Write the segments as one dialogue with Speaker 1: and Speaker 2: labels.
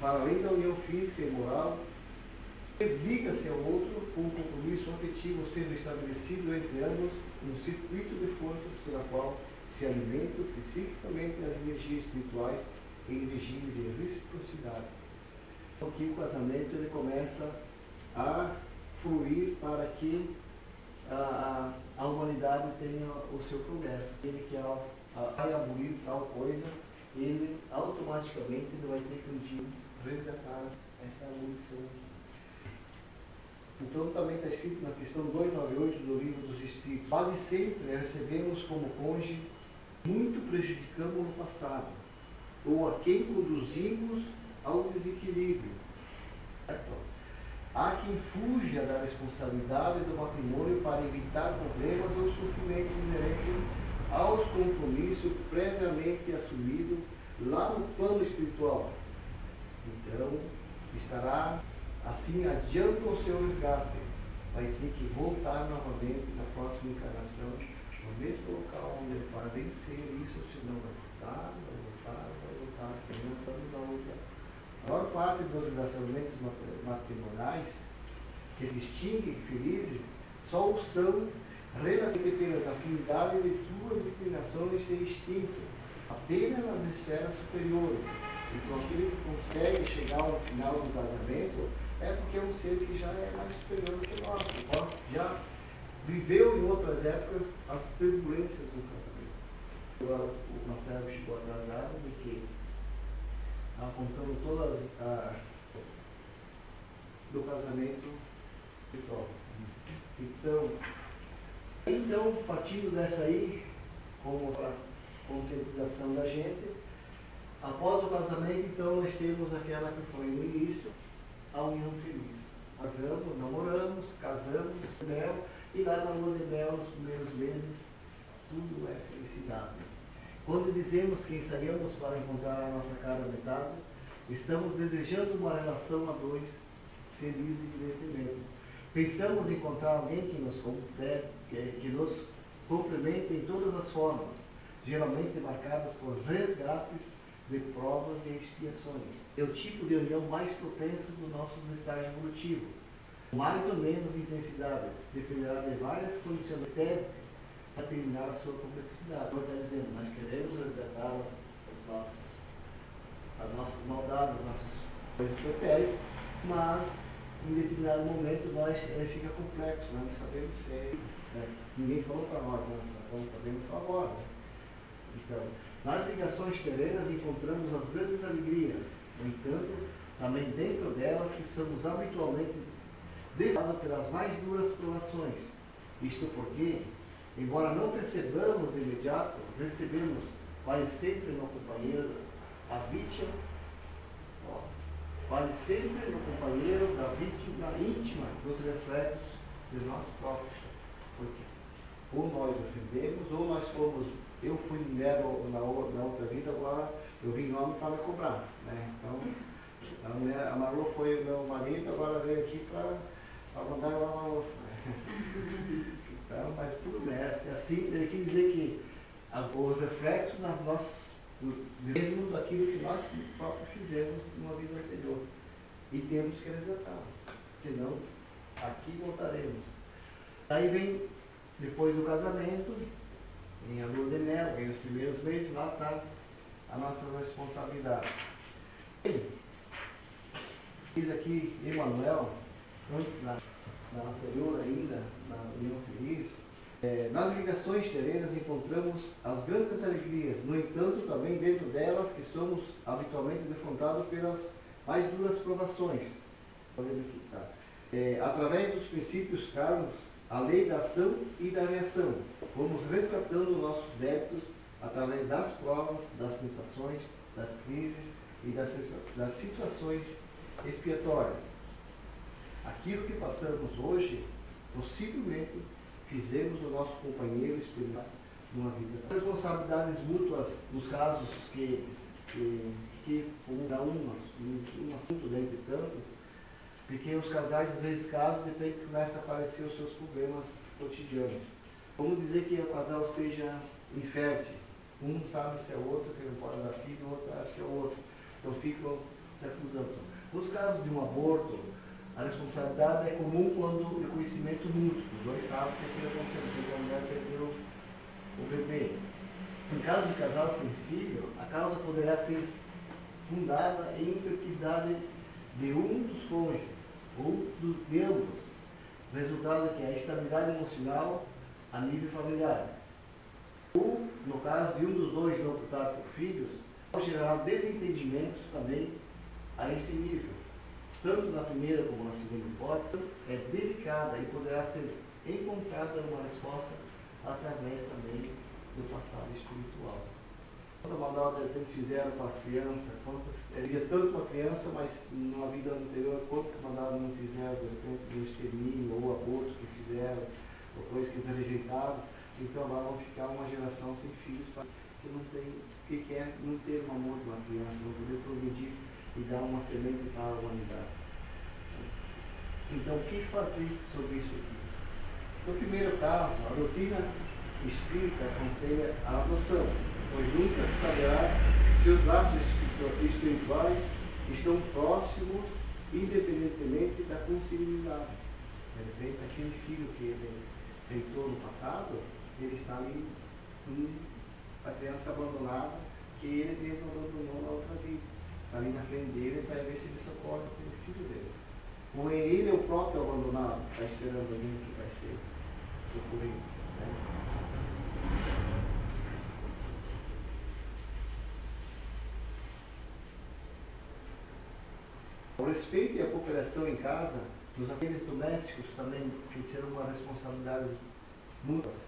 Speaker 1: para além da união física e moral, liga-se ao outro com um compromisso afetivo sendo estabelecido entre ambos um circuito de forças pela qual se alimentam psiquicamente as energias espirituais em regime de reciprocidade. Porque o casamento ele começa a fluir para que a humanidade tenha o seu progresso. Ele que vai abolir tal coisa, ele automaticamente ele vai ter que um dia resgatar essa abolição. Então também está escrito na questão 298 do Livro dos Espíritos. Quase sempre recebemos como cônjuge muito prejudicamos no passado, ou a quem conduzimos ao desequilíbrio. Certo? Há quem fuja da responsabilidade do matrimônio para evitar problemas ou sofrimentos inerentes aos compromissos previamente assumidos lá no plano espiritual. Então, estará assim adiante o seu resgate. Vai ter que voltar novamente na próxima encarnação, no mesmo local onde ele para vencer isso, senão vai voltar, que nós vamos na outra. A maior parte dos relacionamentos matrimoniais que se distinguem felizes só o são relativamente pelas afinidades de duas inclinações sem instinto, apenas nas esferas superiores. Então aquele que consegue chegar ao final do casamento é porque é um ser que já é mais superior do que nós, que já viveu em outras épocas as turbulências do casamento. Agora o Marcelo chegou atrasado de que apontando todas do casamento pessoal. Então, partindo dessa aí, como para conscientização da gente, após o casamento, então, nós temos aquela que foi no início, a união feliz. Casamos, namoramos, casamos, mel, e lá na lua de mel, nos primeiros meses, tudo é felicidade. Quando dizemos que ensaiamos para encontrar a nossa cara metade, estamos desejando uma relação a dois, feliz e evidentemente. Pensamos em encontrar alguém que nos complemente em todas as formas, geralmente marcadas por resgates de provas e expiações. É o tipo de união mais propenso dos nossos estágios evolutivos. Mais ou menos intensidade dependerá de várias condições até para terminar a sua complexidade. Como está dizendo, nós queremos resgatar as nossas maldades, as nossas coisas pretéritas, mas em determinado momento fica complexo, nós não sabemos se ninguém falou para nós estamos sabendo só agora. Né? Então, nas ligações terrenas encontramos as grandes alegrias, no entanto, também dentro delas que somos habitualmente devados pelas mais duras provações. Isto porque, embora não percebamos de imediato, recebemos quase sempre no companheiro a vítima, quase sempre no companheiro da vítima íntima dos reflexos de nós próprios. Porque ou nós ofendemos, ou nós fomos, eu fui mulher na outra vida, agora eu vim homem para me cobrar. Né? Então, a Maru foi meu marido, agora veio aqui para mandar eu lavar a louça. Né? Então, mas tudo bem, é assim, ele quis dizer que os reflexos nas nossas, mesmo daquilo que nós próprios fizemos numa vida anterior. E temos que resgatá-lo, senão aqui voltaremos. Aí vem, depois do casamento, vem a lua de mel, vem os primeiros meses, lá está a nossa responsabilidade. Diz aqui Emmanuel, antes na anterior ainda, na União Feliz, nas ligações terrenas encontramos as grandes alegrias, no entanto também dentro delas que somos habitualmente defrontados pelas mais duras provações. Através dos princípios kármicos, a lei da ação e da reação, vamos resgatando nossos débitos através das provas, das tentações, das crises e das situações expiatórias. Aquilo que passamos hoje, possivelmente fizemos do nosso companheiro experimentar numa vida. Responsabilidades mútuas nos casos que um assunto dentre tantos, porque os casais às vezes casam, de repente começam a aparecer os seus problemas cotidianos. Vamos dizer que o casal esteja infértil, um sabe se é o outro, que não pode dar filho, o outro acha que é o outro. Então ficam se acusando. Nos casos de um aborto, a responsabilidade é comum quando o conhecimento mútuo. Os dois sabem que aquilo aconteceu, que a mulher perdeu o bebê. Em caso de casal sem filho, a causa poderá ser fundada em infertilidade de um dos cônjuges ou de ambos. O resultado é que a estabilidade emocional a nível familiar. Ou, no caso de um dos dois não optar por filhos, pode gerar desentendimentos também a esse nível. Tanto na primeira como na segunda hipótese, é delicada e poderá ser encontrada uma resposta através também do passado espiritual. Quanta maldade de repente fizeram com as crianças, havia tanto com a criança, mas na vida anterior, quantas maldades não fizeram, de repente, no extermínio ou aborto que fizeram, ou coisas que eles rejeitaram, então agora vão ficar uma geração sem filhos, que não tem, que quer não ter um amor de uma criança, não poder progredir e dar uma semente para a humanidade. Então, o que fazer sobre isso aqui? No primeiro caso, a doutrina espírita aconselha a adoção, pois nunca se saberá se os laços espirituais estão próximos, independentemente da consanguinidade. De repente, aquele filho que ele deitou no passado, ele está ali, a criança abandonada, que ele mesmo abandonou na outra vida. Ali na frente dele, para ver se ele socorre aquele filho dele. Ou ele é o próprio abandonado, está esperando alguém que vai ser socorrido. Né? O respeito e a cooperação em casa, dos afazeres domésticos também, que serão uma responsabilidades mútuas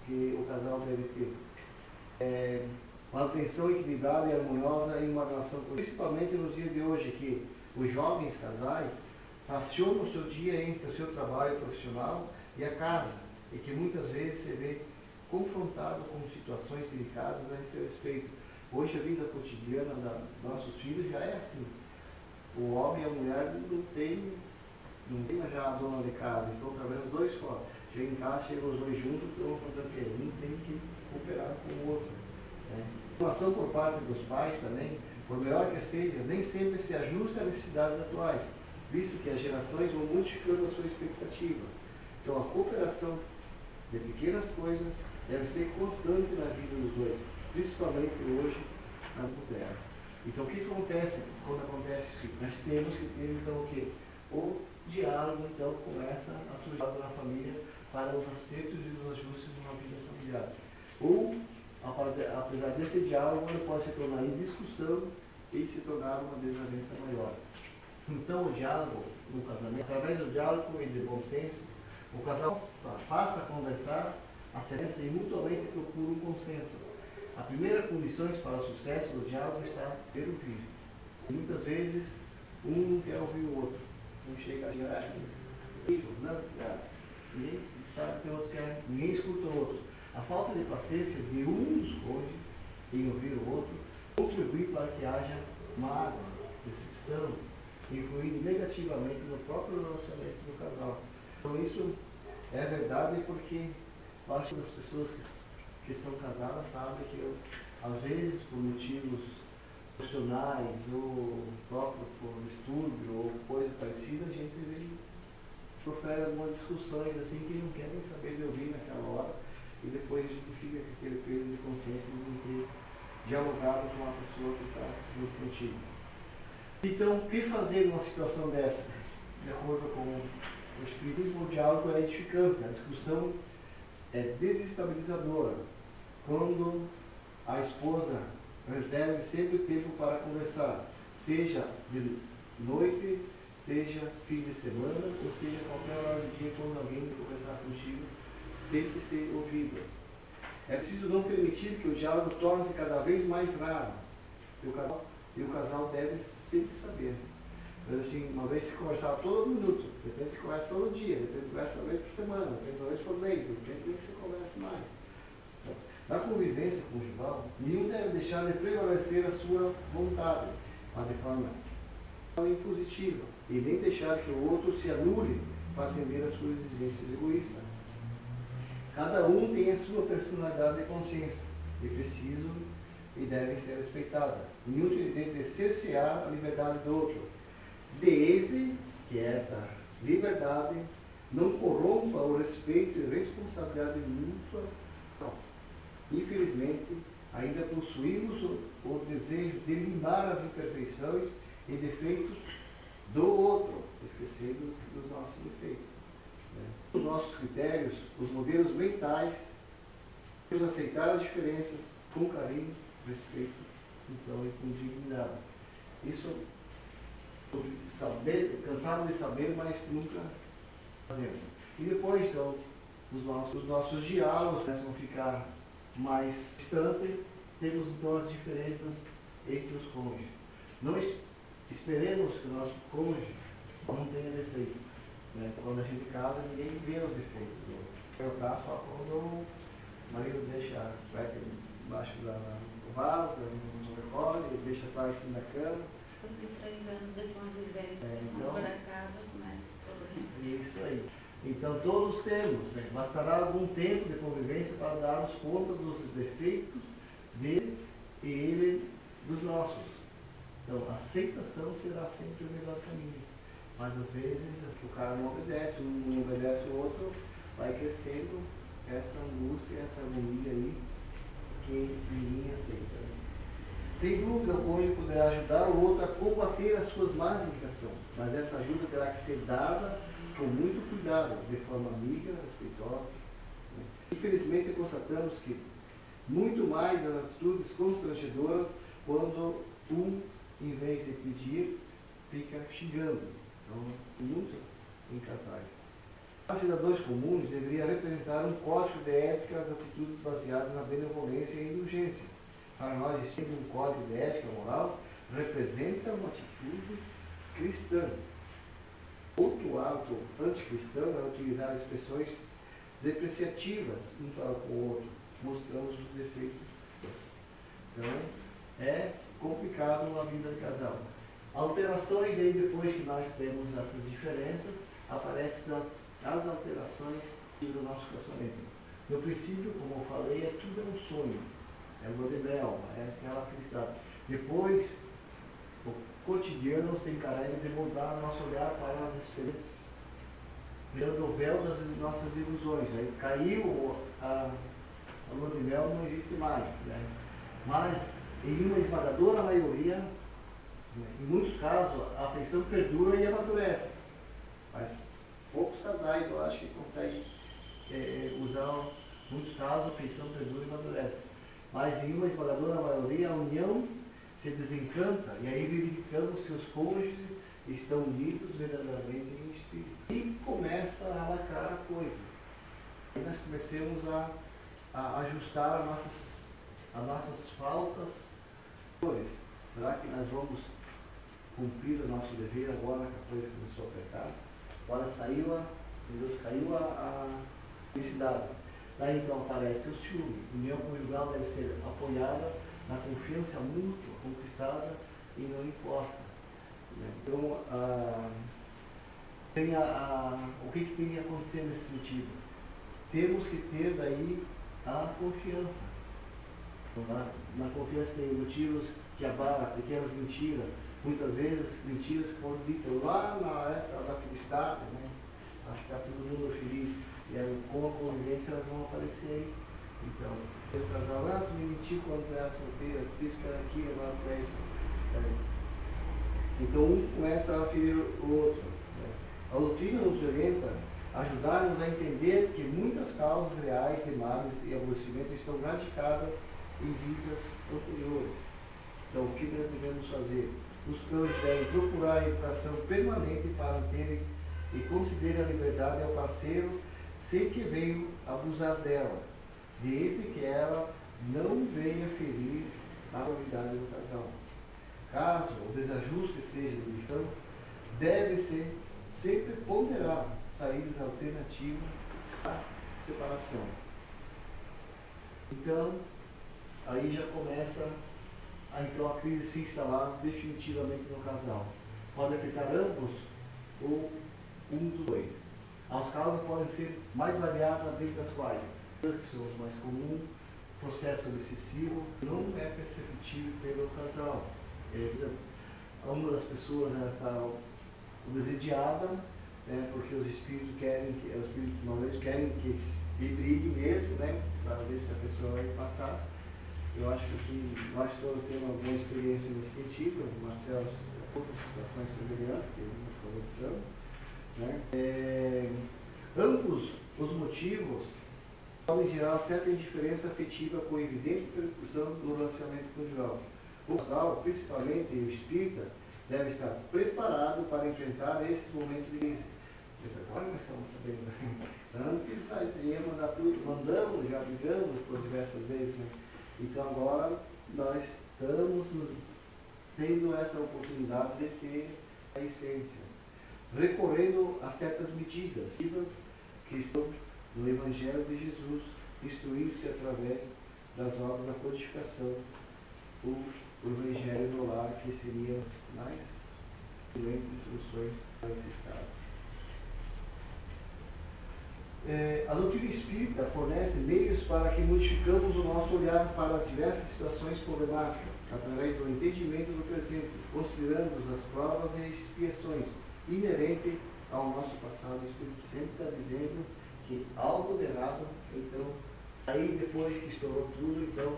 Speaker 1: que o casal deve ter. Uma atenção equilibrada e harmoniosa em uma relação, principalmente nos dias de hoje, que os jovens casais fracionam o seu dia entre o seu trabalho profissional e a casa, e que muitas vezes se vê confrontado com situações delicadas a esse respeito. Hoje a vida cotidiana dos nossos filhos já é assim. O homem e a mulher não tem mais já a dona de casa, estão trabalhando dois fora. Chega em casa, chegam os dois juntos, então fazer o quê? Um tem que cooperar com o outro. A informação por parte dos pais também, por melhor que seja, nem sempre se ajusta às necessidades atuais, visto que as gerações vão modificando a sua expectativa. Então a cooperação de pequenas coisas deve ser constante na vida dos dois, principalmente hoje na mulher. Então o que acontece quando acontece isso? Nós temos que ter então o quê? O diálogo então começa a surgir na família para os acertos e os ajustes de uma vida familiar. Ou, apesar desse diálogo, ele pode se tornar em discussão e se tornar uma desavença maior. Então o diálogo no casamento, através do diálogo e de bom senso, o casal passa a conversar, acerta e mutuamente procura um consenso. A primeira condição para o sucesso do diálogo está ter ouvir. Muitas vezes um não quer ouvir o outro. Um chega a ninguém sabe que o outro quer, ninguém escuta o outro. A falta de paciência de um dos cônjuges em ouvir o outro contribui para que haja mágoa, decepção, influindo negativamente no próprio relacionamento do casal. Então isso é verdade porque eu acho que as pessoas que são casadas sabem que às vezes por motivos profissionais ou próprio por estudo ou coisa parecida, a gente profere algumas discussões assim que não querem saber de ouvir naquela hora e depois a gente fica com aquele peso de consciência de não ter dialogado com a pessoa que está junto contigo. Então, o que fazer numa situação dessa? De acordo com o Espiritismo, o diálogo é edificante, a discussão é desestabilizadora. Quando a esposa reserve sempre tempo para conversar, seja de noite, seja fim de semana, ou seja qualquer hora do dia, quando alguém vem conversar contigo, tem que ser ouvido. É preciso não permitir que o diálogo torne-se cada vez mais raro. E o casal deve sempre saber. Mas assim, uma vez se conversar todo minuto, de repente se conversa todo dia, de repente conversa uma vez por semana, de repente uma vez por mês, de repente você conversa mais. Então, na convivência conjugal, nenhum deve deixar de prevalecer a sua vontade, mas de forma impositiva, e nem deixar que o outro se anule para atender às suas exigências egoístas. Cada um tem a sua personalidade e consciência, e preciso e devem ser respeitadas. Nenhum deve cercear a liberdade do outro, desde que essa liberdade não corrompa o respeito e responsabilidade mútua. Não. Infelizmente, ainda possuímos o desejo de limar as imperfeições e defeitos do outro, esquecendo dos nossos defeitos. Os nossos critérios, os modelos mentais, devemos aceitar as diferenças com carinho, respeito, então, e com dignidade. Isso, cansado de saber, mas nunca fazemos. E depois, então, os nossos diálogos começam a ficar mais distantes, temos então as diferenças entre os cônjuges. Não esperemos que o nosso cônjuge não tenha defeito. Né? Quando a gente casa, ninguém vê os defeitos do outro. Eu caso só quando o marido deixa a cueca embaixo do vaso, não recolhe, deixa atrás da cama.
Speaker 2: De 3 anos de convivência,
Speaker 1: então,
Speaker 2: por acaso começa os problemas.
Speaker 1: Isso aí. Então todos temos, né? Bastará algum tempo de convivência para darmos conta dos defeitos dele e ele dos nossos. Então a aceitação será sempre o melhor caminho. Mas às vezes o cara não obedece, um não obedece o outro, vai crescendo essa angústia, essa agonia aí que ninguém aceita. Sem dúvida, o cônjuge poderá ajudar o outro a combater as suas más indicações, mas essa ajuda terá que ser dada com muito cuidado, de forma amiga, respeitosa. Infelizmente, constatamos que muito mais as atitudes constrangedoras quando em vez de pedir, fica xingando. Então, muito em casais. Os cidadãos comuns deveria representar um código de ética às atitudes baseadas na benevolência e indulgência. Para nós, existir um código de ética moral representa uma atitude cristã. Outro hábito anticristão é utilizar expressões depreciativas um para com o outro, mostrando os defeitos. Então, é complicado a vida de casal. Alterações, aí depois que nós temos essas diferenças, aparecem as alterações do nosso casamento. No princípio, como eu falei, tudo é um sonho, é lua de mel, é aquela felicidade. Depois, o cotidiano se encarrega de mudar nosso olhar para as experiências, tirando o véu das nossas ilusões. Aí caiu a lua de mel, não existe mais. Né? Mas, em uma esmagadora maioria, em muitos casos, a afeição perdura e amadurece. Mas poucos casais, eu acho que conseguem usar, em muitos casos, a afeição perdura e amadurece. Mas em uma esmagadora maioria, a união se desencanta e aí verificamos se os cônjuges estão unidos verdadeiramente em espírito. E começa a alacar a coisa. E nós começamos a ajustar as nossas faltas. Será que nós vamos cumprir o nosso dever agora que a coisa começou a apertar? Agora caiu a felicidade. Daí então aparece o ciúme. A união conjugal deve ser apoiada na confiança mútua, conquistada e não imposta. Então, o que tem que acontecer nesse sentido? Temos que ter daí a confiança. Na confiança tem motivos que abalam, pequenas mentiras, muitas vezes mentiras que foram ditas lá na época da felicidade, né? Acho que está todo mundo feliz. E aí, com a convivência, elas vão aparecer aí. Então, o casal, tu me mentiu quando tu era solteira, tu disse que era aqui, agora tu é isso. Então, um começa a ferir o outro. Né? A doutrina nos orienta a ajudar-nos a entender que muitas causas reais de males e aborrecimento estão radicadas em vidas anteriores. Então, o que nós devemos fazer? Os cônjuges devem procurar a educação permanente para terem e considerar a liberdade ao parceiro sem que venham abusar dela, desde que ela não venha ferir a unidade do casal. Caso o desajuste seja de então, deve ser sempre ponderar saídas alternativas à separação. Então, aí já começa então a crise se instalar definitivamente no casal. Pode afetar ambos ou um dos dois. As causas podem ser mais variadas, dentre as quais que são os mais comuns, processo obsessivo não é perceptível pelo casal. Uma das pessoas está obsediada, porque os espíritos querem que brigue mesmo, para ver se a pessoa vai passar. Eu acho que nós todos temos alguma experiência nesse sentido. O Marcelo, outras situações semelhantes que nós conversamos. Ambos os motivos podem gerar certa indiferença afetiva com evidente repercussão no relacionamento conjugal. O casal, principalmente o espírita, deve estar preparado para enfrentar esses momentos de crise. Agora nós estamos sabendo. Antes nós iríamos mandar tudo, mandamos, já brigamos por diversas vezes, Então agora nós estamos tendo essa oportunidade de ter a essência, recorrendo a certas medidas que estão no Evangelho de Jesus, instruindo-se através das obras da codificação, o Evangelho do lar, que seriam as mais excelentes soluções para esses casos. A doutrina espírita fornece meios para que modificamos o nosso olhar para as diversas situações problemáticas, através do entendimento do presente, considerando as provas e expiações inerentes ao nosso passado. O Espírito sempre está dizendo que algo de errado, então, aí depois que estourou tudo, então,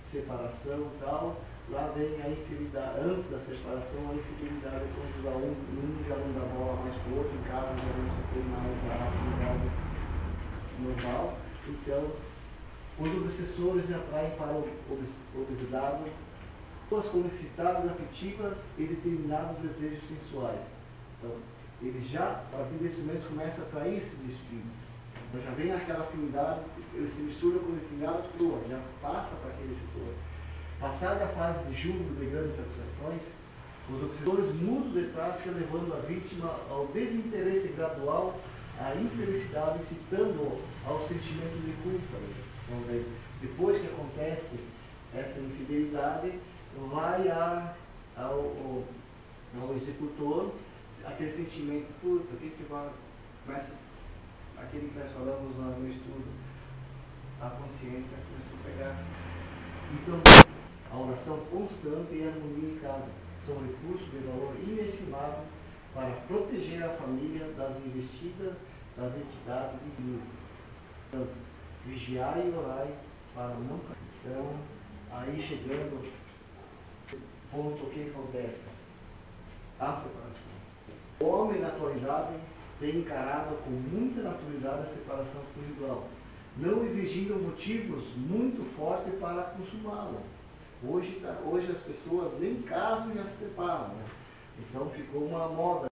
Speaker 1: separação e tal, lá vem a infidelidade, antes da separação, a infidelidade conjugal, um já não dá bola mais para o outro, em casa já não se tem mais a afinidade normal. Então, os obsessores atraem para o obesidade pessoas com necessidades afetivas e determinados desejos sensuais. Então, ele já, a partir desse momento, começa a atrair esses espíritos. Então, já vem aquela afinidade, ele se mistura com determinadas pessoas, já passa para aquele setor. Passada a fase de júbilo de grandes atrações, os obsessores mudam de prática, levando a vítima ao desinteresse gradual, à infelicidade, incitando ao sentimento de culpa. Então, depois que acontece essa infidelidade, vai ao executor aquele sentimento, puta, o que vai, começa, aquele que nós falamos lá no estudo, a consciência começou a pegar. Então, a oração constante e a harmonia em casa são recursos de valor inestimável para proteger a família das investidas das entidades infelizes. Portanto, vigiai e orai para nunca. Então, aí chegando ponto, o que acontece? A separação. O homem, na atualidade, tem encarado com muita naturalidade a separação conjugal, não exigindo motivos muito fortes para consumá-la. Hoje as pessoas nem casam já se separam, Então ficou uma moda.